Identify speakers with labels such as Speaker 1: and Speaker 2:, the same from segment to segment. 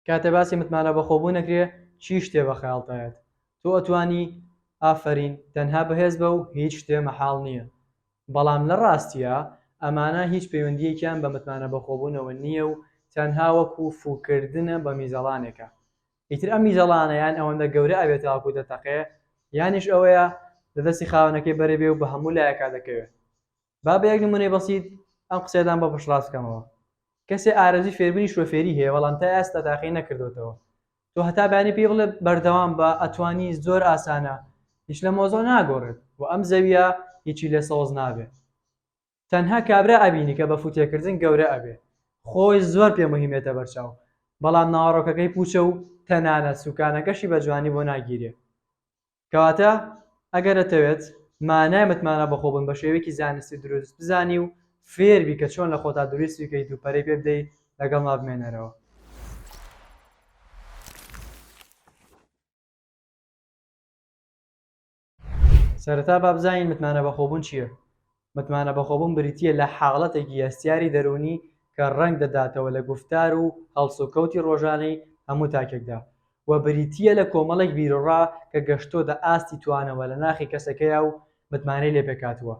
Speaker 1: کاتێ باسی متمانە بەخۆبوو نەکرێ چی شتێ بە خەیاڵتایەت تۆ ئەتوانی ئافرین تەنها بەهێز بە و هیچ شتێ مەحاڵ نییە بەڵام لە ڕاستیە ئەمانە هیچ پەیوەندیەکیان بە متمانە بەخۆبوونەوە نییە و تەنها وەکو فووکردنە بە میزەڵانێکە ئیتر ئەم میزەڵانەیان ئەوەندە گەورە ئەبێت تاوەکو دەتەقێ یانیش ئەوەیە لە دەستی خاوەنەکەی بەرەبێ و بە هەموو لایەکا دەکەوێت با بە یەک نمونەی بەسیط ئەم قسەدان بە پشتڕاست بکەمەوە کەسێ ئارەزوی فێربوونی شۆفێری هەیە بەڵام تا ئێستا تاقی نەکردوێتەوە تۆ هەتا بەیانی پێی بڵێ بەردەوام بە ئەتوانی زۆر ئاسانە هیچ لە مۆزۆ ناگۆڕێت و ئەم زەویە هیچی لێ سەوز نابێت تەنها کابرا ئەبینی کە بە فوتێکردن گەورە ئەبێ خۆی زۆر پێ مهمێتە بەرچاو بەڵام ناوەڕۆکەکەی پوچە و تەنانەت سوکانەکەشی بە جوانی بۆ ناگیرێ کەواتە ئەگەر دەتەوێت مانای متمانە بەخۆبوون بە شێوەیەکی زانستی دروست بزانی و فێربی کە چۆن لە خۆتا دروستی بکەیت و پەرەی پێ بدەیت لەگەڵ ما بمێنەرەوە سەرەتا با بزانین متمانە بەخۆبوون چییە متمانە بەخۆبوون بریتیە لە حاڵەتێکی هەستیاری دەرونی کە ڕەنگ دەداتەوە لە گوفتار و هەڵسوکەوتی ڕۆژانەی هەموو تاکێکدا و بریتیە لە کۆمەڵێک بیرڕا کە گەشتۆ دە ئاستی توانەوە لە ناخی کەسەکەیە و متمانەی لێ پێکاتوە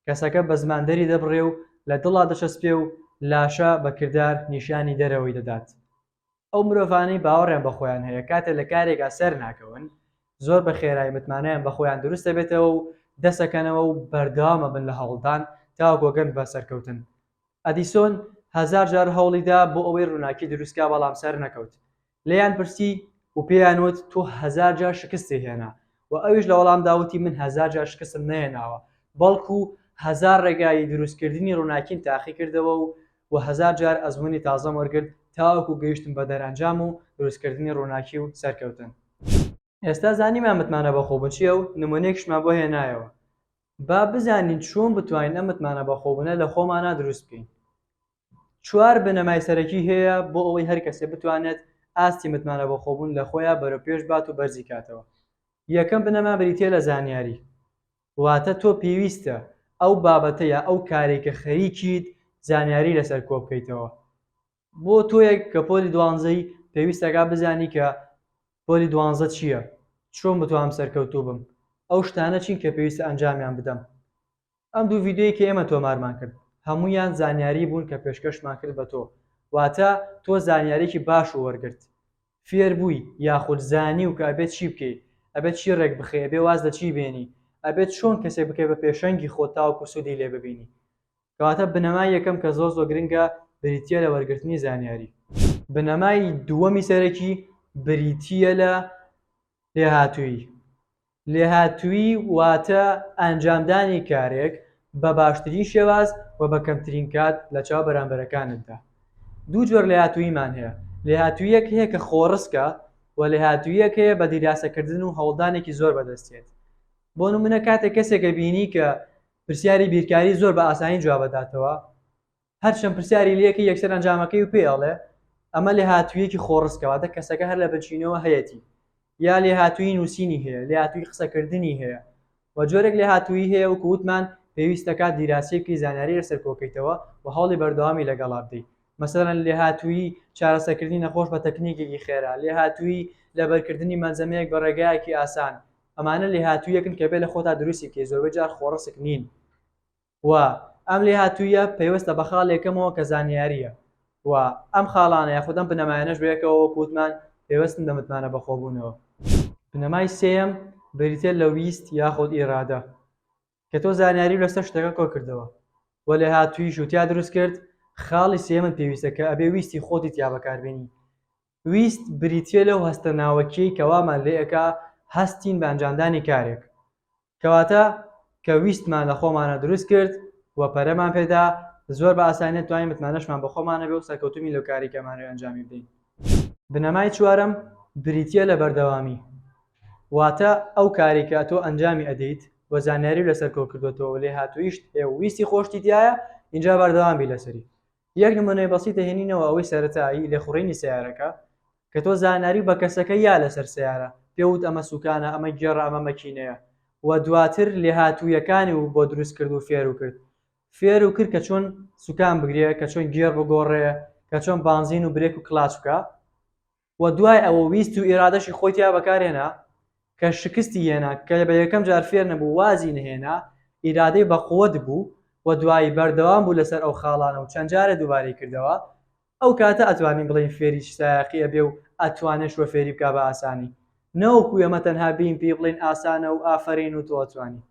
Speaker 1: کەسەکە بە زماندەری دەبڕێ و لە دڵا دەچەسپێ و لاشە بە کردار نیشانی دەرەوەی دەدات ئەو مرۆڤانەی باوەڕیان بەخۆیان هەیە کاتێک لە کارێکا سەر ناکەون زۆر بە خێرایی متمانەیان بەخۆیان دروست دەبێتەوە و دەسەکەنەوە و بەردەوامە بن لە هەوڵدان تاوەکۆگەن بە سەرکەوتن ئەدیسۆن هەزار جار هەوڵیدا بۆ ئەوەی ڕووناکی دروستکا بەڵام سەر نەکەوت لێیان پرسی و پێیانوت تۆ هەزار جار شکستی هێنا و ئەویش لە وەڵام داوتی من هەزار جار شکستم نەهێناوە بەڵکو هەزار ڕێگایی دروستکردنی ڕووناکیم تاقی کردەوە و هەزار جار ئەزموونی تازەم وەرگرت تاوەکو گەیشتم بە دەرەنجام و دروستکردنی ڕووناکی و سەرکەوتن ئێستا زانیمان متمانە بەخۆبوون چییە و نمونەیەکشمان بۆ هێنایەوە با بزانین چۆن بتوانین ئەم متمانە بەخۆبوونە لە خۆمانە دروست بکەین چوار بنەمای سەرەکی هەیە بۆ ئەوەی هەر کەسێ بتوانێت ئاستی متمانە بەخۆبوون لە خۆیان بەرەوپێش بات و بەرزی کاتەوە یەکەم بنەما بریتیە لە زانیاری واتە تۆ پێویستە ئەو بابەتە یا ئەو کارێکە خەریکیت زانیاری لەسەر کۆ بکەیتەوە بۆ تۆیەک کە پۆلی دوانزەی پێویستەکە بزانی کە پۆلی دوانزە چییە چۆن بتوانم سەرکەوتوو بم ئەو شتانە چین کە پێویستە ئەنجامیان بدەم ئەم دوو ڤیدیۆی کە ئێمە تۆمارمان کرد هەموویان زانیاری بوون کە پێشکەشمان کرد بە تۆ واتە تۆ زانیارێکی باش و وەرگرت فێر بووی یاخود زانی و کە ئەبێت چی بکەیت ئەبێت چی ڕێک بخێ ئەبێ واز لە چی بێنی ئەبێت چۆن کەسێک بکەی بە پێشەنگی خۆت تاوەکو سوودی لێ ببینی کەواتە بنەمای یەکەم کە زۆر گرنگە بریتیە لە وەرگرتنی زانیاری بنەمای دووەمی سەرەکی بریتیە لە لێهاتووی واتە ئەنجامدانی کارێک بە باشترین شێواز و بە کەمترین کات لە چاو بەرامبەرەکانتدا دوو جۆر لێهاتوویمان هەیە لێهاتوویەک هەیە کە خۆڕسکە و لێهاتوویەک هەیە بە دیراسەکردن و هەوڵدانێکی زۆر بەدەستێت بۆ نمونە کاتێک کەسێکە بینی کە پرسیاری بیرکاری زۆر بە ئاسانی جواب بداتەوە هەرچەند پرسیاری لێکی یەکسەر ئەنجامەکەی و پێڵێ ئەمە لێهاتوویەکی خۆڕسکەواتە کەسەکە هەر لە بچینەوە هەیەی یا لێهاتووی نووسینی هەیە لێهاتووی قسەکردنی هەیە و جۆرێک لێهاتووی هەیە و کووتمان پێویستەکە دیراسەیەکی زانیاری لەسەر کۆکەیتەوە و هەوڵی بەردەوامی لەگەڵا بدەیت مەسەڵەن لێهاتووی چارەسەرکردنی نەخۆش بە تەکنیکێکی خێرا لێهاتووی لەبەرکردنی مەنزەمەیەک بە ڕێگایەکی ئاسان ئەمانە لێهاتوویەکن کە بێ لە خۆتا دروستی بکەیت زۆربەی جار خۆڕسک نین و ئەم لێهاتوویە پەیوەستە بە خاڵێکەمەوە کە زانیاریە و ئەم خاڵانە یاخود ئەم بنەمایانەش بەیەکەوە کووتمان پێوەستن بە متمانە بەخۆبوونەوە بنەمای سێیەم بریتیە لە ویست یاخود ئیرادە کە تۆ زانیاری لەسەر شتەکە کۆ کردەوە و لێهاتووی شوتیا دروست کرد خاڵی سێمت پێویستە کە ئەبێ ویستی خۆتی تیا بەکاربێنی ویست بریتیە لەو هەستە ناوەکیەی کەوامان لێەکە هەستین بە ئەنجامدانی کارێک کەواتە کە ویستمان لە خۆمانە دروست کرد و پەرەمان پێدا زۆر بە ئاسانیت توانین متمانەشمان بە خۆمانە بێ و سەرکەوتومی لەو کاری کەمانەوێ ئەنجامی بدەین بنەمای چوارەم بریتیە لە بەردەوامی واتە ئەو کاری کە تۆ ئەنجامی ئەدەیت و زانیاری لەسەر کۆ کردوێتەوە و لێهاتوویشت ویستی خۆشتی تایە اینجا بەردەوامی لەسەری یەک نمونەی بەسیط دەهێنینەوە ئەوەی سەرەتایی لێخوڕینی سیارەکە کە تۆ زانیاری بە کەسەکە یا لەسەر سیارە پێوت ئەمە سوکانە ئەمە گێڕە ئەمە مەکینەیە و دواتر لێهاتوویەکانی و بۆ دروست کرد و فێر و کرد کە چۆن سوکان بگرێ کە چۆن گێڕ بگۆڕێ کە چۆن بانزین و برێک و کلاچ بکە و دوای ئەوە ویست و ئیرادەشی خۆی تیا بەکارهێنا کە شکستی هێنا کە بە یەکەم جار فێر نەبوو وازی نهێنا ئیرادەی بەقووەت بوو و دوایی بەردەوام بوو لەسەر ئەو خاڵانە و چەند جارە دووبارەی کردەوە ئەو کاتە ئەتوانین بڵین فێری سایقی ئەبێ و ئەتوانێت شوە فێری بکا بە ئاسانی نەوەکو ئێمە تەنها بین پێی بڵین ئاسانە و ئافرین و تۆ ئەتوانی.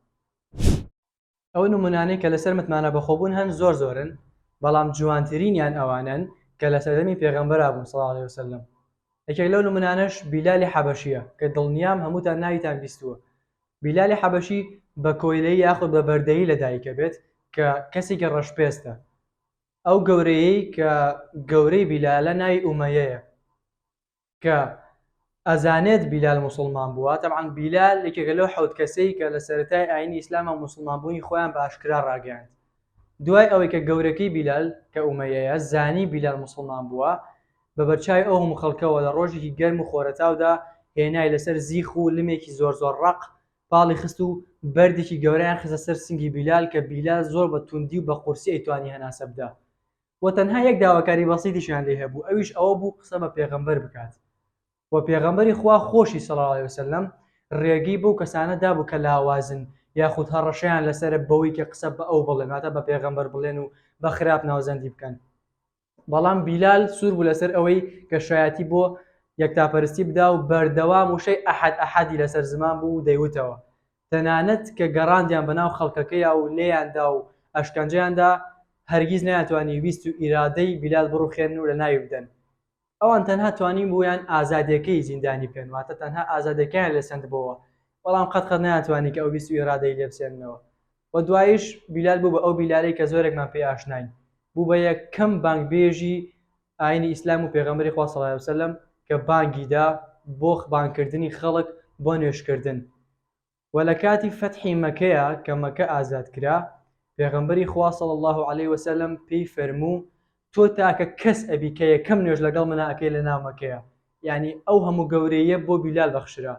Speaker 1: ئەو نمونانەی کە لەسەر متمانە بەخۆبوون هەن زۆر زۆرن بەڵام جوانترینیان ئەوانن کە لە سەردەمی پێغەمبەر بوون صلی الله علیه وسلم. یەکێک لەو نمونانەش بیلالی حەبەشیە کە دڵنیام هەمووتان ناویتان بیستووە. بیلالی حەبەشی بە کۆیلەی یاخود بە بەردەیی لەدایکە بێت کە کەسێکی ڕەشپێستە. ئەو گەورەیەی کە گەورەی بیلالە ناوی ئومەیەیە کە ئەزانێت بیلال موسڵمان بووە. طبعاً بیلال یەکێکە لەو حەوت کەسەی کە لە سەرەتای ئاینی ئیسلامە موسڵمان بوونی خۆیان بە ئاشکرا ڕاگەیاند. دوای ئەوەی کە گەورەکەی بیلال کە ئومەیەیە زانی بیلال موسڵمان بووە بە بەرچاوی ئەو هەموو خەڵکەوە لە ڕۆژێکی گەرم و خۆرەتاودا هێنای لەسەر زیخ و لمێکی زۆر زۆر ڕق پاڵی خست و بەردێکی گەورەیان خستە سەر سنگی بیلال کە بیلال زۆر بە توندی و بە قورسی ئەیتوانی هەناسە بدە و تەنها یەک داواکاری بەسیطیشیان لێ هەبوو ئەویش ئەوە بوو قسە بە پێغەمبەر بکات و پێغەمبەری خوا خۆشی صلی الله علیه وسلم ڕێگەی بەو کەسانە دابوو کە لاوازن یاخود هەڕەشەیان لەسەر بەوەی کە قسە بە ئەو بڵێن واتە بە پێغەمبەر بڵێن و بە خراپ ناوزەندی بکەن. بەڵام بیلال سوور بوو لەسەر ئەوەی کە شایەتی بۆ یەکتاپەرستی بدا و بەردەوام وشەی ئەحەدی لەسەر زمان بوو و دەیوتەوە تەنانەت کە گەڕاندیان بەناو خەڵکەکەیە و لێیاندا و ئەشکەنجەیاندا هەرگیز نەیانتوانی ویست و ئیرادەی بیلال بڕوخێن و لە ناوی بدەن. ئەوان تەنها توانین بوویان ئازادیەکەی زیندانی بکەن واتە تەنها ئازادیەکەیان لەسەندبەوە بەڵام قەت نەیانتوانی کە ئەو ویست و ئیرادەی لێ بسێننەوە. و دوایش بیلال بوو بە ئەو بیلالەی کە زۆرێکمان پێی ئاشناین بوو بە یەکەم بانگبێژی ئاینی ئیسلام و پێغەمبەری خوا صلی الله علیه وسلم کە بانگیدا بۆ بانگکردنی خەڵک بۆ نوێژکردن. و لە کاتی فەتحی مەکەیە کە مەکە ئازاد کرا پێغەمبەری خوا صلی الله علیه وسلم پێی فەرموو تۆ تاکە کەس ئەبی کە یەکەم نوێژ لەگەڵ منە ئەکەی لە ناو مەکەیە. یعنی ئەو هەموو گەورەیە بۆ بیلال بەخشرا.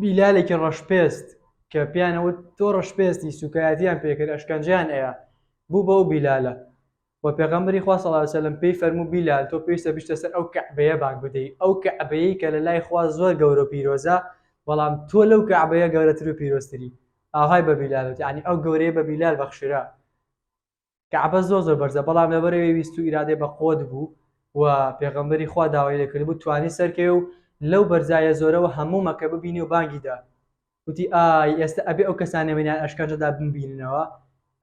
Speaker 1: بیلالێکی ڕەشپێست کە پیانەوت تۆ ڕەشپێستی سوکایەتیان پێکرد ئەشکەنجیان ئەیە بوو بەو بیلالە و پێغەمبەری خوا صلی الله علیه وسلم پێی فەرموو بیلال تۆ پێویستە بیشتە سەر ئەو کەعبەیە بانگ بدەی ئەو کەعبەیەی کە لە لای خوا زۆر گەورە و پیرۆزە بەڵام تۆ لەو کەعبەیە گەورەتر و پیرۆزتری. ئاهای بە بیلالوت یعنی ئەو گەورەیە بە بیلال بەخشرا. کەعبە زۆر زۆر بەرزە بەڵام لەبەرەوەی ویست و ئیرادەی بە قوت بوو و پێغەمبەری خوا داوای لێکرد بوو توانی سەرکەوێ و لەو بەرزایە زۆرەوە هەموو مەکە ببینی و بانگیدا وتی ئای ئێستا ئەبێ ئەو کەسانە بینیان ئەشکەنجەدا ببیننەوە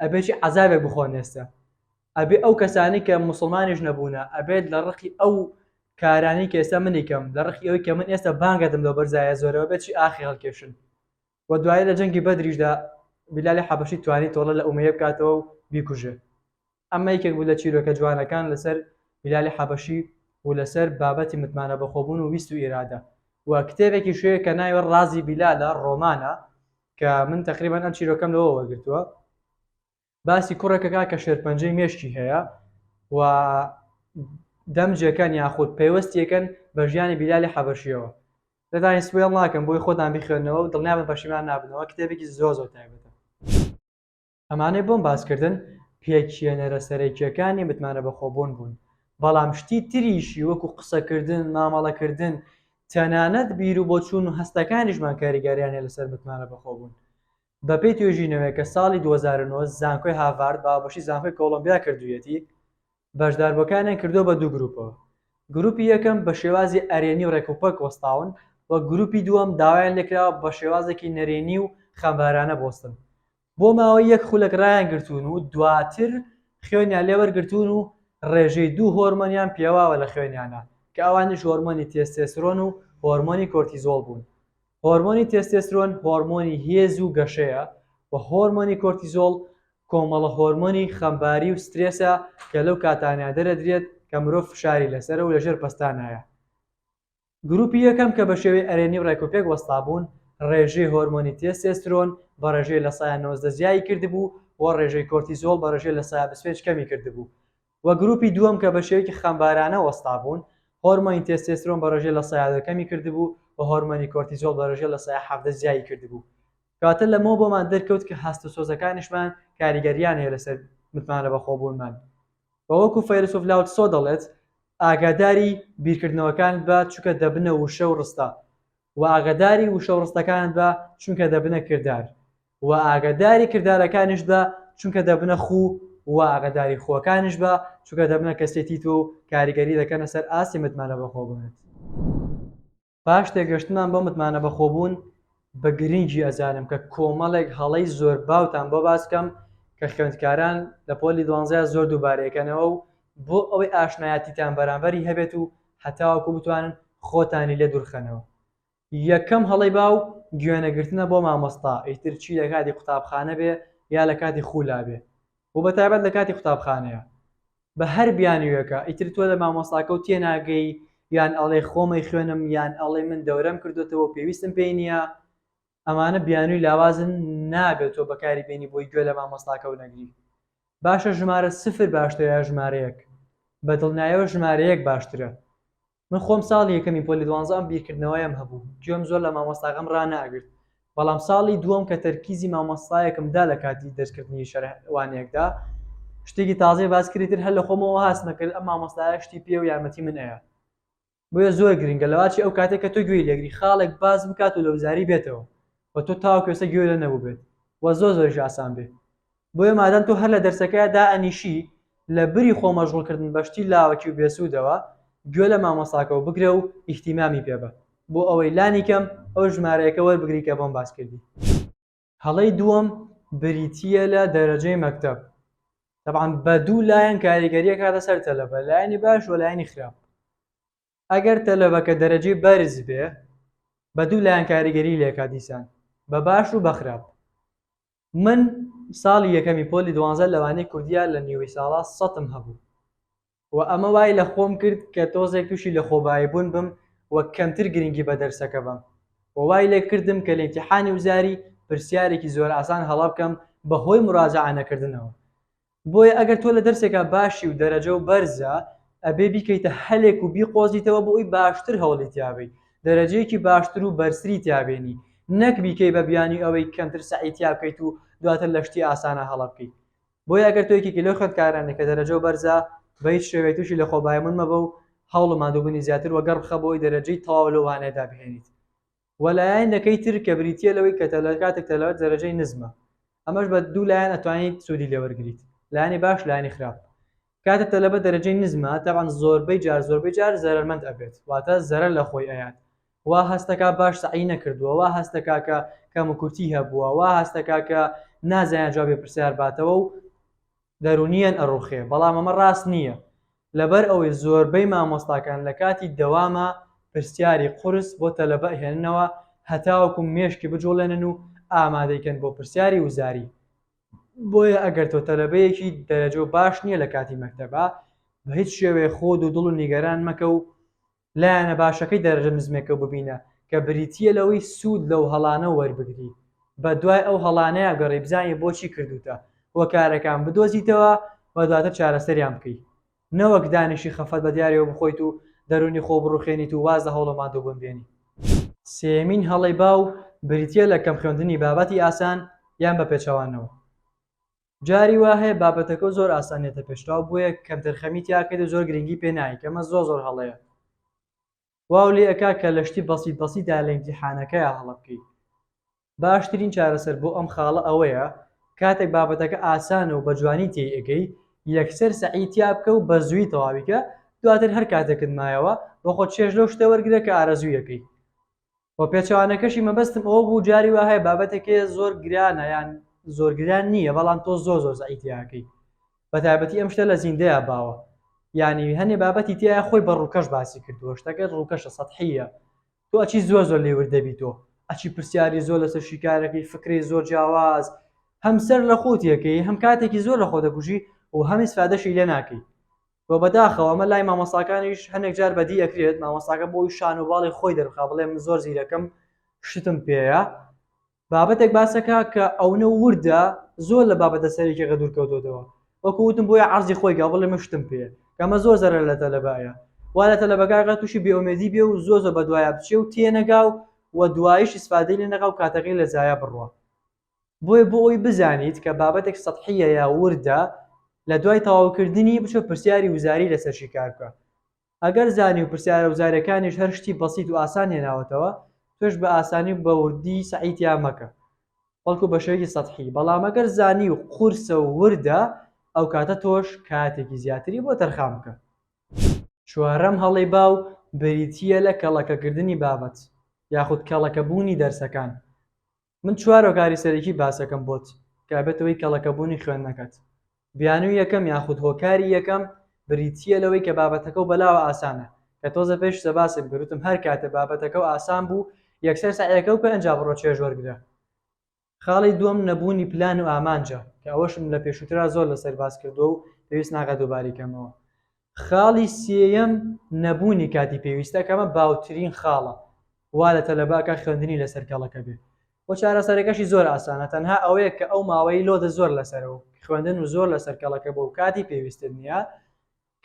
Speaker 1: ئەبێکی عەزابێک بخۆن ئێستا ئەبێ ئەو کەسانی کە موسڵمانیش نەبوونە ئەبێت لە ڕقی ئەو کارانی کە ئێستا منیکەم لە ڕقی ئەوەی کە من ئێستا بانگەدەم لەو بەرزایە زۆرەوە بێتی ئاخی هەڵکێشن. و دوایە لە جەنگی بەدریشدا بیلالی حەبەشی توانی تۆڵە لە ئومەیە بکاتەوە و بیکوژێ. ئەمە یەکێک بوو لە چیرۆکە جوانەکان لەسەر بیلالی حەبەشی و لەسەر بابەتی متمانە بەخۆبوون و ویست و ئیرادە. و کتێبێکی شوێ کە ناوی ڕازی بیلالە ڕۆمانە کە من تقریبان ئەم چیرۆکەم لەوە وەرگرتووە باسی کوڕێکەکە کە شێرپەنجەی مێشکی هەیە و دەمجەکەن یاخود پەیوەستیەکەن بە ژیانی بیلالی حەبەشیەوە. دەتوانین سوێڵ ناکەم بۆی خۆتان بخوێنەوە و دڵنیابن پەشیمان نابنەوە. کتێبێکی زۆر زۆر تایبەتە. ئەمانەی بۆم باسکردن پێکێنەرە سەرەکیەکانی متمانە بەخۆبوون بوون بەڵام شتی تریشی وەکو قسەکردن مامەڵەکردن تەنانەت بیر و بۆچوون و هەستەکانیشمان کاریگەریانە لەسەر متمانە بەخۆبوون. بەپێی توێژینەوەی کە ساڵی 2009 زانکۆی هاڤارد بابەشی زانکۆی کۆڵۆمبیا کردوویەتی بەشداربووەکانیان کردو بە دوو گروپەوە. گروپی یەکەم بە شێوازی ئەرێنی و ڕێکوپەک وەستاون و گروپی دووەم داوایان لێکراوە بە شێوازێکی نەرێنی و خەمبارانە بۆستن. بۆ ماوەی یەک خولەک ڕایان گرتوون و دواتر خوێنیان لێوەرگرتوون و ڕێژەی دوو هۆرمۆنیان پێواوە لە خوێنیانە کە ئەوانش هۆرمۆنی تێستێسترۆن و هۆرمۆنی کۆرتیزۆڵ بوون. هۆرمۆنی تێستێسترۆن هۆرمۆنی هێز و گەشەیە و هۆرمۆنی کۆرتیزۆڵ کۆمەڵە هۆرمۆنی خەمباری و سترێسە کە لەو کاتانیا دەرەدرێت کە مرۆڤ فشاری لەسەرە و لەژێر پەستانایە. گروپی یەکەم کە بە شێوەی ئەرێنی و ڕێکوپێک وەستابوون ڕێژەی هۆرمۆنی تێستێسترۆن بە ڕێژەی لە سایە 90 زیایی کردبوو و ڕێژەی کۆرتیزۆڵ بە ڕێژەی لە سایە 25 کەمی کردبوو. و گروپی دووەم کە بە شێوەیەکی خەمبارانە وەستابوون هۆرمۆنی تێستێسترۆن بە ڕێژەی لە سایە 2 کەمی کردبوو و هۆرمۆنی کۆرتیزۆڵ بە ڕێژەی لە سایە 17 زیایی کردبوو. کاتە لەمەوە بۆمان دەرکەوت کە هەستە سۆزەکانیشمان کاریگەریان هەیە لەسەر متمانە بەخۆبوونمان. وەکو فەیلسوف لاو تسۆ دەڵێت ئاگاداری بیرکردنەوەکانت بە چونکە دەبنە وشە و ڕستە، و ئاگاداری وشە و ڕستەکانت بە چونکە دەبنە کردار، و ئاگاداری کردارەکانیش بە چونکە دەبنە خوو، و ئاگاداری خۆەکانیش بە چونکە دەبنە کەسێتی تۆ و کاریگەری دەکەنە سەر ئاستی متمانە بەخۆبوونت. پاش تێگەشتمان بۆ متمانە بەخۆبوون بە گرنگی ئەزانم کە کۆمەڵێک هەڵەی زۆر باوتان بۆ باسکەم کە خوێندکاران لە پۆلی 12 زۆر دووبارەیەکەنەوە و بۆ ئەوەی ئاشنایەتیتان بەرامبەری هەبێت و هەتاوەکو بتوانن خۆتانی لێ دوورخەنەوە. یەکەم هەڵەی باو گوێنەگرتنە بۆ مامۆستا، ئیتر چی لە کاتی قوتابخانە بێ یا لە کاتی خولا بێ، و بەتایبەت لە کاتی قوتابخانەیە بە هەر بیانوویەکە. ئیتر تۆ لە مامۆستاکە و تێناگەی، یان ئەڵێ خۆمەی خوێنم، یان ئەڵێ من دەورەم کردوێتەوە پێویستم پێی نییە، ئەمانە بیانووی لاوازن نابێت تۆ بەکاری بێنی بۆی گوێ لە مامۆستاکە و نەگری. باشە ژمارە 0 باشترە یا ژمارە 1؟ بە دڵنیاییەوە ژمارە 1 باشترە. من خۆم ساڵی یەکەمی پۆلی 12 بیرکردنەوەیم هەبوو، گوێم زۆر لە مامۆستاکەم ڕاناگرت، بەڵام ساڵی دووەم کە تەرکیزی مامۆستایەکمدا لە کاتی دەستکردنی شەرەوانێکدا شتێکی تازەی باس کردیتر هەر لە خۆمەوە هاست نەکرد ئەم مامۆستایە شتی پێ و یارمەتی من ئەیە. بۆیە زۆر گرنگە لەواچی ئەو کاتێک کە تۆ گوێی لێگری خاڵێک باز بکات و لە وزاری بێتەوە و تۆ تاوەکوێسە گوێ لە نەبوو بێت و زۆریش ئاسان بێ. بۆیە مادام تۆ هەر لە دەرسەکەیە دائەنیشی لە بری خۆمەشغوڵکردن بەشتی لاوەکی و بێسوودەوە گوێ لە مامۆستاکەوە بگرە و ئیحتیمامی پێبە بۆ ئەوەی لانی کەم ئەو ژمارەیەکە وەربگری کە بۆم باس کردی. هەڵەی دووەم بریتیە لە دەرەجەی مەکتەب. طبعاً بە دوو لایەن کاریگەریە کاتە سەر تەلەبە، لایەنی باش و لایەنی خراپ. ئەگەر تەلەبەکە دەرەجەی بەرز بێ بە دوو لایەن کاریگەری لێکا دیسان، بە باش و بە خراپ. من ساڵی یەکەمی پۆلی 12 لەوانەی کوردیە لە نیوەی ساڵا 100م هەبوو و ئەمە وای لە خۆم کرد کە تۆزێک تووشی لە خۆباییبوون بم و کەمتر گرنگی بە دەرسەکە بم و وای لێ کردم کە لە ئیمتیحانی وزاری پرسیارێکی زۆر ئاسان هەڵا بکەم بەهۆی مراجعە نەکردنەوە. بۆیە ئەگەر تۆ لە دەرسێکە باشی و دەرەجە و بەرزە ئەبێ بیکەیتە هەلێک و بیقۆزیتەوە بۆ ئەوی باشتر هەوڵی تیابی، دەرەجەیەکی باشتر و بەرزتری تیابێنی، نەک بیکەی بە بیانی ئەوەی کەمتر سەعی تیا بکەیت و دواتر لە شتی ئاسانە هەڵە بکەیت. بۆیە ئەگەر تۆ یەکێکی لەو خوێندکارانێک کە دەرەجە و بەرزە بە هیچ شێوەیەک تووشی لە خۆباییبوون مەبە و هەوڵ و مادووبوونی زیاتر وەگەڕ بخە بۆی دەرەجەی تەواو لەوانەیەدا بهێنیت. وەلایەنەکەی تر کە بریتیە لەوەی کە کاتێک تەلەوەت دەرەجەی نزمە، ئەمەش بە دوو لایەن ئەتوانیت سوودی لێوەرگریت، لایەنی باش لایەنی خراپ. کاتە تەلەبە دەرەجەی نزمە تەبعاً زۆربەی جار زەرەرمەند ئەبێت، واتە زەرەر لە خۆی ئەیات، وا هەستەکە باش سعی نەکردووە، وا هەستەکە کە کەم و کورتی هەبووە، وا هەستەکە کە نازانێت جوابی پرسیار باتەوە و دەرونیان ئەڕوخێ، بەڵام ئەمە ڕاست نییە. لەبەر ئەوەی زۆربەی مامۆستاکان لە کاتی دەوامە پرسیاری قورس بۆ تەلەبە هێننەوە هەتاوەکو مێشکی بجوڵێنن و ئامادەیکەن بۆ پرسیاری وزاری. بۆیە ئەگەر تۆ تەلەبەیەکی دەرەجە و باش نییە لە کاتی مەکتەبە بە هیچ شێوەیە خۆت و دڵ و نیگەران مەکە و لایەنە باشەکەی دەرەجە نزمێکە ببینە کە بریتیە لەوەی سوود لەو هەڵانە وەربگری، بە دوای ئەو هەڵانەیە گەڕی بزانێ بۆچی کردوتە وە کارەکان بدۆزیتەوە و دواتر چارەسەریان بکەیت، نەوەک دانیشی خەفەت بە دیارەوە بخۆیت و دەرونی خۆ بڕوخێنیت و وازە هەوڵە مادووبوون بێنی. سێمین هەڵەی باو بریتیە لە کەم خوێندنی بابەتی ئاسان یان بە پێچەوانەوە. جاری وا هەیە بابەتەکە زۆر ئاسانێتە پێشراو بۆیە کەمتر خەمی تیاکەیت و زۆر گرنگی پێ نایە، کەمە زۆر هەڵەیە. واو لێ ئەکا کە لە شتی بەسیطە لە ئیمتیحانەکەیە هەڵە بکەیت. باشترین چارەسەر بۆ ئەم خاڵە ئەوەیە کاتێک بابەتەکە ئاسانە و بە جوانی تێی ئەگەی یەکسەر سەعی تیا بکە و بە زووی تەواویکە، دواتر هەر کاتێکت مایەوە بە خۆت چێژ لەو شتە وەرگرە کە ئارەزوویەکەی. بۆ پێچەوانەکەشی مەبەستم ئەوە بوو جاری وا هەیە بابەتێکەیە زۆر گرانە یان زۆر گران نییە بەڵام تۆ زۆر سەعی تیاکەی، بەتایبەتی ئەم شتە لە زیندەیە باوە، یعنی هەنێ بابەتی تایە خۆی بە ڕووکەش باسی کردووە، شتەکە ڕووکەشە سەطحیە، تۆ ئەچی زۆر لێوردەبی، تۆ ئەچی پرسیاری زۆر لەسەر شیکارەکەی فکری زۆر جیاواز، هەم سەر لە خۆتیەکەی هەم کاتێکی زۆر لە خۆ دەکوژی و هەم ئیسفادەشی لێ ناکەی. بۆ بەداخەوە ئەمە لای مامۆستاکانیش هەندێک جار بەدی ئەکرێت مامۆستاکە بۆی شان و باڵی خۆی دەربخا بڵێ من زۆر زیرەکەم شتم پێیە، بابەتێک باسەکە کە ئەوە وردە زۆر لە بابەتە سەرێکیەکە دوورکەوتۆتەوە، وەکو وتم بۆیە عەرزی خۆی گا بڵێ من شتم پێیە، کە ئەمە زۆر زەرەر لە تەلەبەیە، وا لە تەلەبەکە تووشی بێئومێدی بێ و زۆر بەدوایە بچێ و تێنەگا و دواییش ئیسفادەی لێ نەکا و کاتەکەی لە زایە بڕوە. بۆیە بۆ ئەوی بزانیت کە بابەتێک سەطحیە یا وردە لە دوای تەواوکردنی بچۆ پرسیاری وزاری لەسەر شیکار بکە. ئەگەر زانی و پرسیارە وزارەکانیش هەر شتی بەسیط و ئاسان هێناوەتەوە توش بە ئاسانی بە وردی سەعیتیان مەکە بەڵکو بە شێوەیەکی سەتحی بەڵام ئەگەر زانی و قورسە و وردە ئەو کاتە تۆش کاتێکی زیاتری بۆ تەرخان بکە. چوارەم هەڵەی باو بریتیە لە کەڵەکەکردنی بابەت یاخود کەڵەکەبوونی دەرسەکان. من 4 هۆکاری سەرەکی باسەکەم بۆت کە بێتەوەی کەڵەکەبوونی خوێندنەکەت. بیانووی یەکەم یاخود هۆکاری یەکەم بریتیە لەوەی کە بابەتەکە و بەلاوە ئاسانە کە تۆزە پێش سەباسم گرتم هەر کاتە بابەتەکە و ئاسان بوو یەکسەر سعیەکە و پێنج بڕۆ چێژوەرگرە. خاڵی دووەم نەبوونی پلان و ئامانجە کە ئەوەشم لە پێشووترا زۆر لەسەر باس کردو و پێویست ناکات دووباریکەمەوە. خاڵی سێیەم نەبوونی کاتی پێویستە کەمە باوترین خاڵە وا لە تەلەباکە خوێندنی لەسەر کەڵەکە بێ بۆ چارەسەرەکەشی زۆر ئاسانە تەنها ئەوەیە کە ئەو ماوەی لۆدە زۆر لەسەرەوە خوێندن و زۆر لەسەر کەڵەکە بۆ و کاتی پێویستت نییە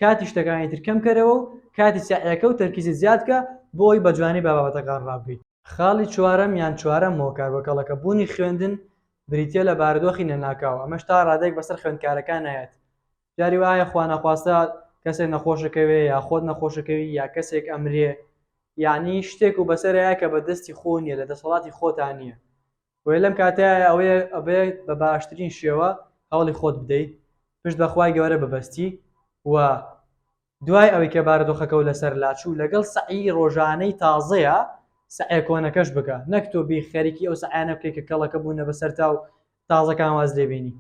Speaker 1: کاتی شتەکانی تر کەم کەرەوە و کاتی سعیەکە و تەرکیزی زیادکە بۆی بەجوانی بە بابەتەکان ڕابگەیت. خاڵی چوارەم یان چوارەم هۆکار بە کەڵەکەبوونی خوێندن بریتیە لە بارودۆخی نەناکاوە ئەمەش تا ڕادێک بەسەر خوێندکارەکان نایەت. جاری وایە خوا نەخواستە کەسێک نەخۆشەکەوێ یا خۆت نەخۆشەکەوی یا کەسێک ئەمرێ یعنی شتێک و بەسەرەیە کە بە دەستی خۆ نیە لە دەسەڵاتی خۆتان نییە وێ لەم کاتەیە ئەوەیە ئەبێت بە باشترین شێوە هەوڵی خۆت بدەیت پشت بەخوای گەورە ببەستی و دوای ئەوەی کە بارودۆخەکە و لەسەر لاچوو لەگەڵ سەعی ڕۆژانەی تازەیە سەعی کۆنەکەش بکە نەک تۆ بی خەریکی ئەو سەعیانە بکەی کە کەڵەکە بوونە بەسەر تا و تازەکان واز لێبینی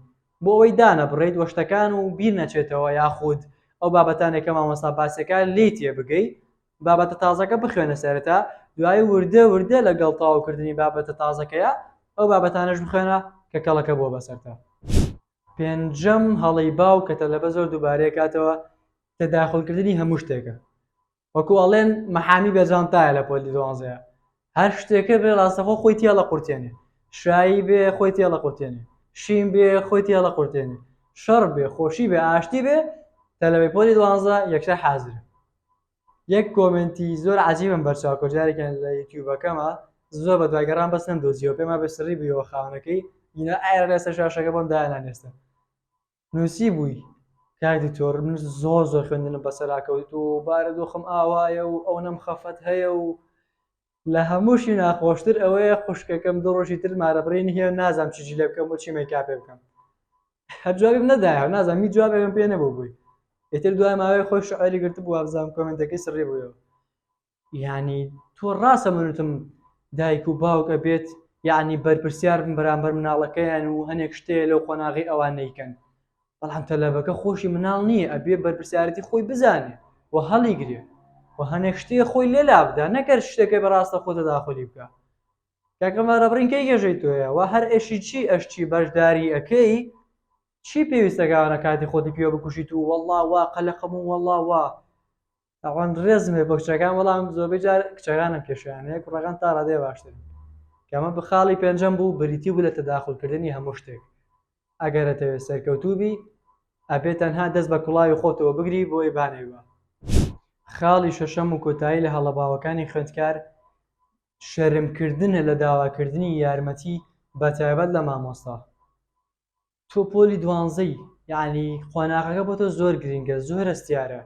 Speaker 1: بۆ ئەوەی دانە بڕێیت وەشتەکان و بیر نەچێتەوە یاخود ئەو بابەتانێکە مامۆستا باسەکە لێ تێ بگەی بابەتە تازەکە بخوێنە سەرەتا دوای وردە لەگەڵ تاواکردنی بابەتە تازەکەیە ئەو بابەتانەش بخوێنە کە کەڵەکە بۆ بەسەرتا. پێنجەم هەڵەی باو کە تەلەبە زۆر دووبارەیە کاتەوە تەداخڵکردنی هەموو شتێکە وەکو ئەڵێن مەحامی بێجانتایە لە پۆلی 12 هەر شتێکە بێ ڕاستەخۆ خۆی تێڵە قورتێنێ شایی بێ خۆی تێڵە قورتێنێ شین بێ خۆی تێڵە قورتێنێ شەڕ بێ خۆشی بێ ئاشتی بێ تەلەبەی پۆلی 12 یەکسەر حازرە. یەک کۆمنتی زۆر عەجیبم بەرچاو کۆجارێکیان لە یوتیوبەکەمە زۆر بە دوایگەڕان بەس نەمدۆزیەوە پێما بە سڕی بوویەوە خاونەکەی ینا ئایر لەسەر شاشەکە بۆم دایانانێستە نووسی بووی کاک دکتۆر من زۆر خوێندنم بەسەراکەوت و بارودۆخم ئاوایە و ئەو نەمخەفەت هەیە و لە هەمووشی ناخۆشتر ئەوەیە خوشکەکەم دوو ڕۆژی تر مارەبڕین هەیە و نازانم چی لێ بکەم بۆ چی مەیکاپێ بکەم هەر جوابیم نەدایە نازانم هیچ جوابێکم پێ نەبوو بووی ئیتر دوای ماوەی خۆی شعاری گرت بوو وابزانم کۆمنتەکەی سڕی بوویەوە یعنی تۆ ڕاستە منوتم دایک و باوکە بێت یعنی بەرپرسیار بن بەرامبەر مناڵەکەیان و هەنێک شتەیە لەو قۆناغی ئەوان نەیکەن بەڵام تەلەبەکە خۆشی مناڵ نییە ئەبێ بەرپرسیارەتی خۆی بزانێ و هەڵیگرێ و هەنێک شتەیە خۆی لێلا بدا نەکەر شتێکە بەڕاستە خۆ تەداخڵی بکە کاکە مارەبڕین کەی گێژەی تۆیە و هەر ئێشی چی ئەشتی بەشداری ئەەکەی چی پێویستەکانە کاتی خۆتی پێوە بکوشیت و وەڵڵا وا قەلەقەم و وەڵڵا وا ئەوان ڕێزمێ بۆ کچەکان بەڵام زۆربەی جار کچەکانم کێشیانەیە کوڕەکان تا ڕادێ باشتر کەمە بخاڵی پێنجەم بوو بریتی بوو لە تەداخڵکردنی هەموو شتێک ئەگەرەتەوێت سەرکەوتوبی ئەبێت تەنها دەست بە کوڵاوی خۆتەوە بگری بۆی بانێوە. خاڵی شەشەم و کۆتایی لە هەڵەباوەکانی خوێندکار شەرمکردنە لە داواکردنی یارمەتی بەتایبەت لە مامۆستا تۆ پۆلی 12 یعنی خۆناغەکە بۆ تۆ زۆر گرنگە زۆر ئەستیارە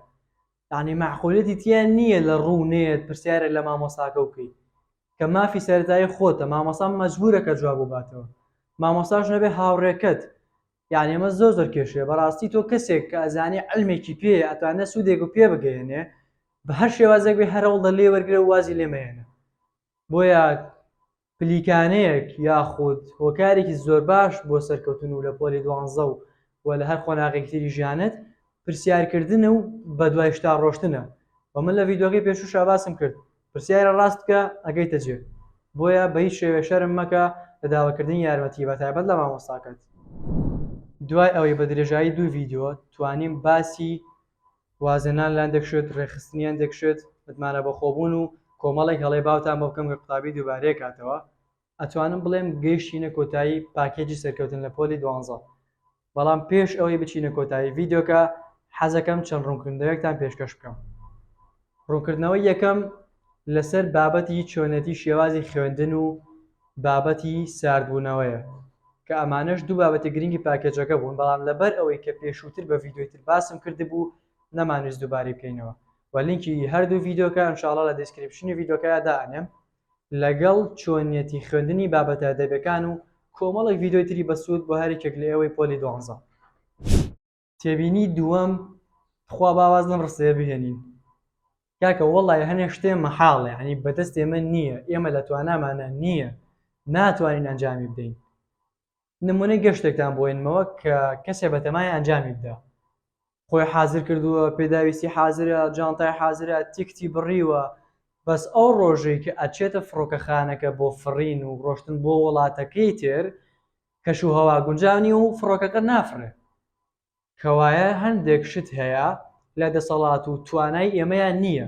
Speaker 1: یعنی معقولەتی تیان نییە لە ڕوونێت پرسیارە لە مامۆستاکە بکەیت کە مافی سەرەتایی خۆتە مامۆستا مەجبورە کە جواب بباتەوە مامۆستاش نەبێ هاوڕێکەت یعنی ئەمە زۆر کێشەیە بەڕاستی تۆ کەسێک کە ئەزانێ علمێکی پێ ئەتوانە سوودێک و پێ بگەێنێ بە هەر شێوازێک بێ هەرەوڵدە لێ وەرگرە و وازی لێمەێنە بۆیە پلیکانەیەک یاخود هۆکارێکی زۆر باش بۆ سەرکەوتن و لە پۆلی 12 و لە هەر خۆناغێکی تری ژیانت پرسیارکردنە و بە دوای شتا ڕۆشتنە و من لە ڤیدۆکەی پێشوو باسم کرد پرسیارە ڕاست بکە ئەگەیتە جێ بۆیە بە هیچ شێوێ شەرم مەکە لە داواکردنی یارمەتی بەتایبەت لە مامۆستاکەت. دوای ئەوەی بە درێژایی دوو ڤیدیۆ توانیم باسی وازێنان لاندێک دەکشێت ڕێخستنیان دەکشێت متمانە بە خۆبوون و کۆمەڵێک هەڵەی باوتان بۆ بکەم کە قوتابی دووبارەیە کاتەوە ئەتوانم بڵێم گەیشتینە کۆتایی پاکێجی سەرکەوتن لە پۆلی 12 بەڵام پێش ئەوەی بچینە کۆتایی ڤیدۆکە حەزەکەم چەند ڕوونکردنەوەیەکتان پێشکەش بکەم. ڕوونکردنەوەی یەکەم لەسەر بابەتی چۆنەتی شێوازی خوێندن و بابەتی ساردبوونەوەیە کە ئەمانەش دوو بابەتی گرنگی پاکێجەکە بوون بەڵام لەبەر ئەوەی کە پێشووتر بە ڤیدۆی تر باسم کرد بوو نەمانویست دووباری بکەینەوە و لینکی هەردوو ڤیدۆکە ئینشاڵڵا لە دیسکریپشنی ڤیدۆکەیە دائەنێم لەگەڵ چۆنیەتی خوێندنی بابەتە ئەدەبیەکان و کۆمەڵێک ڤیدۆی تری بەسوود بۆ هەرێکێک لە ئێوەی پۆلی 12. تێبینی دووەم خوا باواز لەم ڕستەیە بهێنین کاکە وەڵڵای هەنێک شتێ مەحاڵێ ینی بەدەست ئێمە نییە ئێمە لە توانامانە نییە ناتوانین ئەنجامی بدەین نمونەی گەشتێکتان بۆێنمەوە کە کەسێ بەتەمای ئەنجامی بدە خۆی حازر کردووە پێداویستی حازرە جانتای حازرە تیکتی بڕیوە بەس ئەو ڕۆژەی کە ئەچێتە فڕۆکەخانەکە بۆ فڕین و ڕۆشتن بۆ وڵاتەکەی تر کەش و هەوا گونجاونی و فڕۆکەکە نافرێ کەوایە هەندێک شت هەیە لە دەسەڵات و توانای ئێمەیان نییە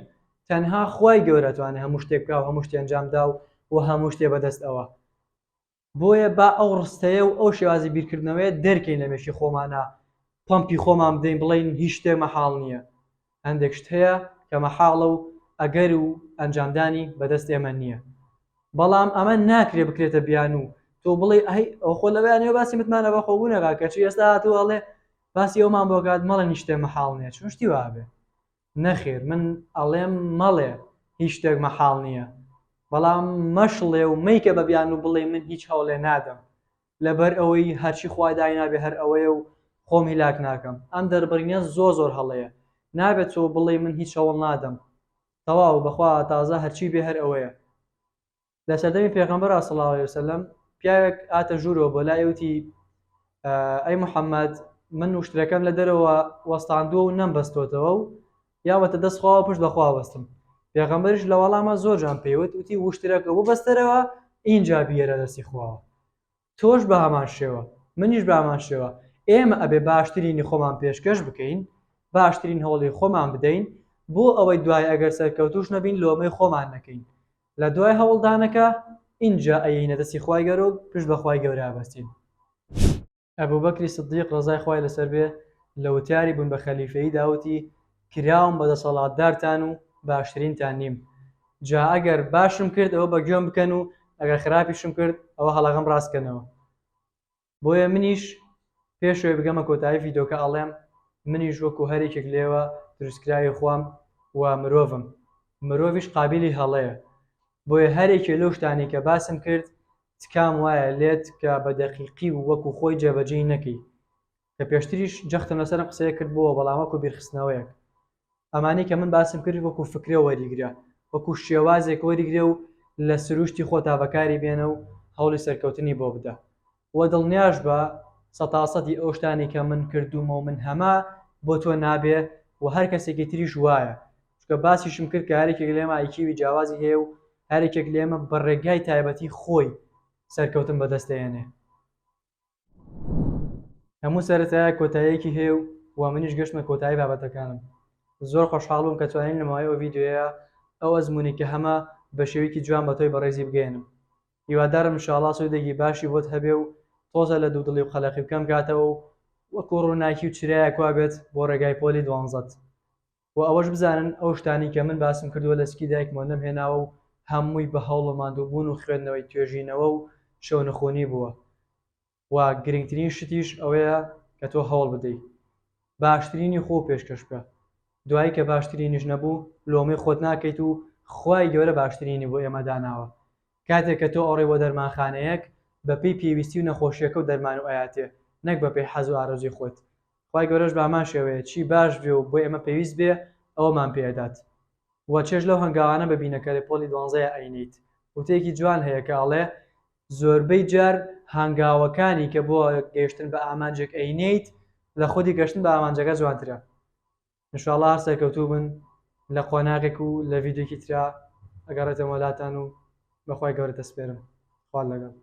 Speaker 1: تەنها خوای گەورە توانێت هەموو شتێک بکا و هەموو شتێ ئەنجامدا و هەموو شتێ بەدەست ئەوە بۆیە با ئەو ڕستەیە و ئەو شێوازی بیرکردنەوەیە دەرکەین لە مێشی خۆمانە پەمپی خۆمان بدەین بڵین هیچ شتێک مەحاڵ نییە هەندێک شت هەیە کە مەحاڵە و ئەگەر و ئەنجامدانی بەدەست ئێمە نییە بەڵام ئەمە ناکرێ بکرێتە بیان و تۆ بڵێ ئەی ئەو خۆ لەوێنێ باسی متمانە بەخۆبوونەکە کەچی ئێستا هاتووەڵێ باسی ئەومان بۆ کات مەڵە هیچ شتێک مەحاڵ نییە چون شتی وابێ نەخێر من ئەڵێم مەڵێ هیچ شتێک مەحاڵ نییە بەڵام مەشڵێ و مەیکە بە بیان و بڵێ من هیچ هەوڵێ نادەم لەبەر ئەوەی هەرچی خوای داینابێ هەر ئەوەیە و خۆم هیلاک ناکەم ئەم دەربڕینە زۆر هەڵەیە نابێت تۆ بڵێ من هیچ هەوڵ نادەم تەواو بەخوا تازە هەرچی بێ هەر ئەوەیە لە سەردەمی پێغەمبەر صلی الله علیه وسلم پیاوێک ئاتە ژوورەوە بۆ لای وتی ئەی محەممەد من وشترەکەم لە دەرەوە وەستاندووە و نەمبەستۆتەوە و یاوەتە دەستخواوە پشت بەخوا وەستم پێغەمبەریش لە وەڵامە زۆر جان پێیوت وتی وشترەکە بوو بەستەرەوە ئینجا بیێرە دەستی خواوە تۆش بە هەمان شێوە منیش بە هەمان شێوە ئێمە ئەبێ باشترینی خۆمان پێشکەش بکەین باشترین هەوڵی خۆمان بدەین بۆ ئەوەی دوای ئەگەر سەرکەوتوش نەبین لۆمەی خۆمان نەکەین لە دوای هەوڵدانەکە ئینجا ئەیینە دەستی خوای گەورە و پشت بە خوای گەورە بەستین ئەبوبەکری سدیق ڕەزای خوای لەسەر بێ لە وتیاری بوون بە خەلیفەیی داوتی کراوم بە دەسەڵاتدارتان و باشترینتان نیم جا ئەگەر باشم کرد ئەوە بە گوێم بکەن و ئەگەر خراپیشم کرد ئەوە هەڵەغەم ڕاستکەنەوە بۆیە منیش پێشوێ بگەمە کۆتایی ڤیدۆکە ئەڵێم منیش وەکو هەرێکێک لێوە دروستکراوی خۆم و مرۆڤم مرۆڤیش قابلی هەڵەیە بۆیە هەرێکێ لەو شتانی کە باسم کرد تکام وایە لێت کە بە دەقیقی و وەکو خۆی جێبەجێی نەکەی کە پێشتریش جەختم لەسەرم قسەیە کرد بۆوە بەڵام وەکو بیرخستنەوەیەک ئەمانەی کە من باسم کرد وەکو فکرێ وەریگرە وەکو شێوازێک وەریگرێ و لە سروشتی خۆتا بەکاری بێنە و هەوڵی سەرکەوتنی بۆ بدە وە دڵنیاش بە 100% ئەو شتانی کە من کردومە و من هەما بۆ تۆ نابێ و هەر کەسێکی تریش وایە چکە باسیشم کرد کە هەرێکێک لێمە ئایکیوی جیاوازی هەیە و هەرێکێک لێمە بە ڕێگای تایبەتی خۆی سەرکەوتن بەدەستێنێ هەموو سەرەتایە کۆتاییەکی هەیە و منیش گەشتمە کۆتایی بابەتەکانم زۆر خۆشحاڵم کە توانین لەماوەی ئەو ڤیدیۆیە ئەو ئەزموونی کە هەمە بە شێوەیەکی جوان بە تۆی بەڕێزی بگەێنم هیوادارم ئینشاڵڵا سوودێکی باشی بۆت هەبێ و تۆزە لە دوو دڵی و خەلەقی بکەم کاتەوە و وەکو ڕووناکی و چرایە کوا بێت بۆ ڕێگای پۆلی 12 و ئەوەش بزانن ئەو شتانی کە من باسم کردووە لە سکی دایکمە نەمهێناوە و هەمووی بە هەوڵ و ماندووبوون و خوێندنەوەی توێژینەوە و شەونەخۆنی بووە و گرنگترین شتیش ئەوەیە کە تۆ هەوڵ بدەیت باشترینی خۆ پێشکەش بکە دوایی کە باشترینیش نەبوو لۆمەی خۆت ناکەیت و خوای گەورە باشترینی بۆ ئێمە داناوە کاتێک کە تۆ ئەڕێ بۆ دەرمانخانەیەک بەپێی پێویستی و نەخۆشیەکە و دەرمان و ئاياتێ نەک بەپێی حەز و ئارەزوی خۆت خوای گەورەش بامان شێوەیە چی باش بێ و بۆ ئێمە پێویست بێ ئەوەمان پێدات وە چێژ لەو هەنگاوانە ببینەکە لە پۆلی 12 ئەینیت وتەیەکی جوان هەیە کە ئەڵێ زۆربەی جار هەنگاوەکانی کە بۆ گەیشتن بە ئامانجێک ئەینیت لە خودی گەشتن بە ئامانجەکە جوانترە انشاءالله هەر سەرکەوتوو بن لە قۆناغێک و لە ڤیدیۆکی ترا ئەگەڕێتە وڵاتان و بەخوای گەورە دەسپێرم خوار لەگەڵ